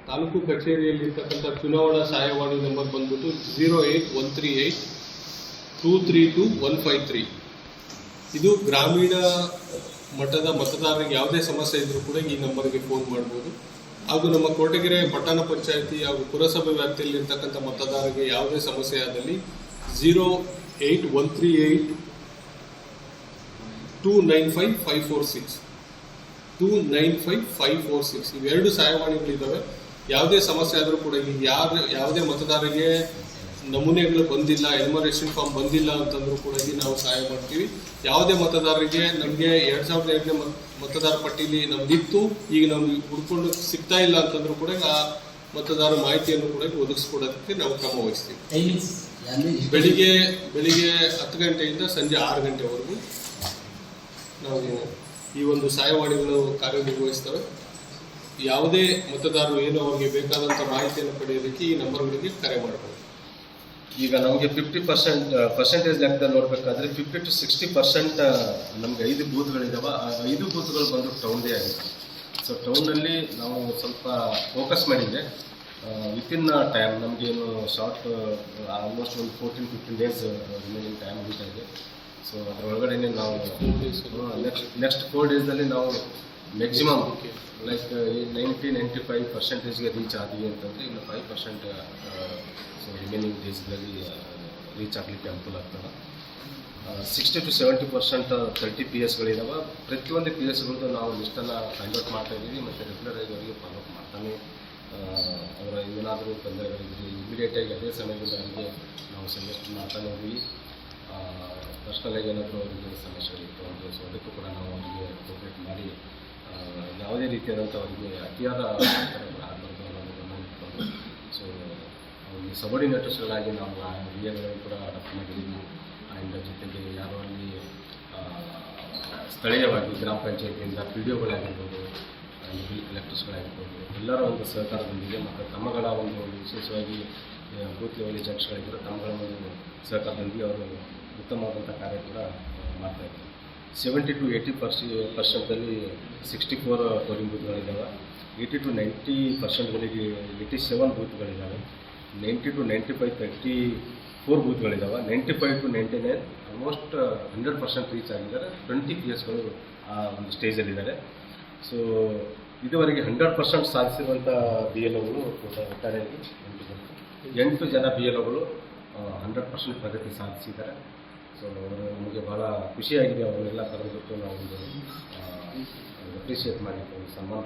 ತಾಲೂಕು ಕಚೇರಿಯಲ್ಲಿರ್ತಕ್ಕಂಥ ಚುನಾವಣಾ ಸಹಾಯವಾಣಿ ನಂಬರ್ ಬಂದ್ಬಿಟ್ಟು 08138232153. ಇದು ಗ್ರಾಮೀಣ ಮಟ್ಟದ ಮತದಾರರಿಗೆ ಯಾವುದೇ ಸಮಸ್ಯೆ ಇದ್ರೂ ಕೂಡ ಈ ನಂಬರ್ಗೆ ಫೋನ್ ಮಾಡ್ಬೋದು. ಹಾಗೂ ನಮ್ಮ ಕೊರಟಗೆರೆ ಪಟ್ಟಣ ಪಂಚಾಯಿತಿ ಹಾಗೂ ಪುರಸಭೆ ವ್ಯಾಪ್ತಿಯಲ್ಲಿರ್ತಕ್ಕಂಥ ಮತದಾರರಿಗೆ ಯಾವುದೇ ಸಮಸ್ಯೆ ಆದಲ್ಲಿ 08138295546 295 ಇವೆರಡು ಸಹಾಯವಾಣಿಗಳಿದ್ದಾವೆ. ಯಾವುದೇ ಸಮಸ್ಯೆ ಆದರೂ ಕೂಡ ಯಾವುದೇ ಮತದಾರರಿಗೆ ನಮೂನೆಗಳು ಬಂದಿಲ್ಲ, ಎನ್ಯುಮರೇಷನ್ ಫಾರ್ಮ್ ಬಂದಿಲ್ಲ ಅಂತಂದ್ರೂ ಕೂಡ ನಾವು ಸಹಾಯ ಮಾಡ್ತೀವಿ. ಯಾವುದೇ ಮತದಾರರಿಗೆ ನಮಗೆ 2002ನೇ ಮತದಾರ ಪಟ್ಟಿಲಿ ನಮ್ದಿತ್ತು, ಈಗ ನಮ್ಗೆ ಹುಡ್ಕೊಂಡು ಸಿಗ್ತಾ ಇಲ್ಲ ಅಂತಂದ್ರೂ ಕೂಡ ಆ ಮತದಾರ ಮಾಹಿತಿಯನ್ನು ಕೂಡ ಒದಗಿಸ್ಕೊಡೋದಕ್ಕೆ ನಾವು ಕ್ರಮ ವಹಿಸ್ತೀವಿ. ಬೆಳಿಗ್ಗೆ 10 ಗಂಟೆಯಿಂದ ಸಂಜೆ 6 ಗಂಟೆವರೆಗೂ ನಾವು ಈ ಒಂದು ಸಹಾಯವಾಣಿಗಳು ಕಾರ್ಯನಿರ್ವಹಿಸ್ತವೆ. ಯಾವುದೇ ಮತದಾರರು ಏನು ಅವರಿಗೆ ಬೇಕಾದಂಥ ಮಾಹಿತಿಯನ್ನು ಪಡೆಯೋದಕ್ಕೆ ಈ ನಂಬರ್ಗಳಿಗೆ ಕರೆ ಮಾಡಬಹುದು. ಈಗ ನಮಗೆ 50% ಲೆಕ್ಕದಲ್ಲಿ ನೋಡಬೇಕಾದ್ರೆ 50 to 60% ನಮಗೆ 5 ಬೂತ್ಗಳಿದ್ದಾವೆ. ಆ 5 ಬೂತ್ಗಳು ಬಂದು ಟೌನ್ದೇ ಆಗಿದೆ. ಸೊ ಟೌನಲ್ಲಿ ನಾವು ಸ್ವಲ್ಪ ಫೋಕಸ್ ಮಾಡಿದರೆ ವಿತಿನ್ ಟೈಮ್ ನಮಗೇನು ಶಾರ್ಟ್ ಆಲ್ಮೋಸ್ಟ್ ಒಂದು 14-15 ಡೇಸ್ ರಿಮೈನಿಂಗ್ ಟೈಮ್ ಉಳಿತಾ ಇದೆ. ಸೊ ಅದರೊಳಗಡೆ ನಾವು ನೆಕ್ಸ್ಟ್ 4 ಡೇಸಲ್ಲಿ ನಾವು ಮ್ಯಾಕ್ಸಿಮಮ್ ಲೈಕ್ 90-95%ಗೆ ರೀಚ್ ಆದ್ವಿ ಅಂತಂದರೆ ಇನ್ನು 5% ಸೊ ರಿಮೈನಿಂಗ್ ಡೇಸ್ಗಳಲ್ಲಿ ರೀಚ್ ಆಗಲಿಕ್ಕೆ ಅನುಕೂಲ ಆಗ್ತದೆ. 60 to 70% 30 PSಗಳಿದ್ದಾವೆ. ಪ್ರತಿಯೊಂದು PSಗಳದ್ದು ನಾವು ಲಿಸ್ಟನ್ನು ಫೈಂಡ್ ಔಟ್ ಮಾಡ್ತಾ ಇದ್ದೀವಿ ಮತ್ತು ರೆಗ್ಯುಲರ್ ಆಗಿ ಅವರಿಗೆ ಫಾಲೋಅಪ್ ಮಾಡ್ತಾನೆ ಅವರ ಏನಾದರೂ ತೊಂದರೆಗಳಿದ್ದರೆ ಇಮಿಡಿಯೇಟಾಗಿ ಅದೇ ಸಮಯದಲ್ಲಿ ಅವರಿಗೆ ನಾವು ಸಜೆಸ್ಟ್ ಮಾಡ್ತಾನೆ ಹೋಗಿ ಪರ್ಸ್ನಲಾಗಿ ಏನಾದರೂ ಅವರಿಗೆ ಸಮಸ್ಯೆಗಳಿತ್ತು ಅಂದರೆ ಸೊ ಅದಕ್ಕೂ ಕೂಡ ನಾವು ಅವರಿಗೆ ಕೋಪರೇಟ್ ಮಾಡಿ ಯಾವುದೇ ರೀತಿಯಾದಂಥ ಅವರಿಗೆ ಅತಿಯಾದ ಆಗಬಾರ್ದು ಅನ್ನೋದು ಗಮನ ಇಟ್ಕೊಂಡು ಸೊ ಅವರಿಗೆ ಸಬಾರ್ಡಿನೇಟರ್ಸ್ಗಳಾಗಿ ನಾವು ಆ ಏರಿಯಾಗಳನ್ನು ಕೂಡ ಅಡಾಪ್ಟ್ ಮಾಡಿದ್ದೀವಿ. ಆ್ಯಂಡ್ ಜೊತೆಗೆ ಯಾರೋ ಅಲ್ಲಿ ಸ್ಥಳೀಯವಾಗಿ ಗ್ರಾಮ ಪಂಚಾಯತಿಯಿಂದ PDOಗಳಾಗಿರ್ಬೋದು, ಬಿಲ್ ಕಲೆಕ್ಟರ್ಸ್ಗಳಾಗಿರ್ಬೋದು, ಎಲ್ಲರ ಒಂದು ಸಹಕಾರದೊಂದಿಗೆ ಮತ್ತು ತಮ್ಮಗಳ ಒಂದು ವಿಶೇಷವಾಗಿ ಬೂತ್ ಲೆವೆಲ್ ಏಜೆಂಟ್ಸ್ಗಳಿದ್ದರೆ ತಮ್ಮಗಳ ಒಂದು ಸಹಕಾರದೊಂದಿಗೆ ಅವರು ಉತ್ತಮವಾದಂಥ ಕಾರ್ಯ ಕೂಡ ಮಾಡ್ತಾಯಿದ್ದಾರೆ. 70 to 80% 64 ಪೋಲಿಂಗ್ ಬೂತ್ಗಳಿದ್ದಾವೆ. 80 to 90%ಗಳಿಗೆ 87 ಬೂತ್ಗಳಿದ್ದಾವೆ. 90 to 95 34 ಬೂತ್ಗಳಿದ್ದಾವೆ. 95 to 99 ಆಲ್ಮೋಸ್ಟ್ 100% ರೀಚ್ ಆಗಿದ್ದಾರೆ. 20 PSಗಳು ಆ ಒಂದು ಸ್ಟೇಜಲ್ಲಿದ್ದಾರೆ. ಸೊ ಇದುವರೆಗೆ 100% ಸಾಧಿಸಿರುವಂಥ BLOಗಳು ಒಟ್ಟಾರೆಯಾಗಿ 8 ಜನ BLOಗಳು 100% ಪ್ರಗತಿ ಸಾಧಿಸಿದ್ದಾರೆ. ಸೊ ಅವರು ನಮಗೆ ಭಾಳ ಖುಷಿಯಾಗಿದೆ. ಅವರೆಲ್ಲ ಕರೆದುಬಿಟ್ಟು ನಾವು ಒಂದು ಅಪ್ರಿಷಿಯೇಟ್ ಮಾಡಲಿಕ್ಕೆ ಒಂದು ಸನ್ಮಾನ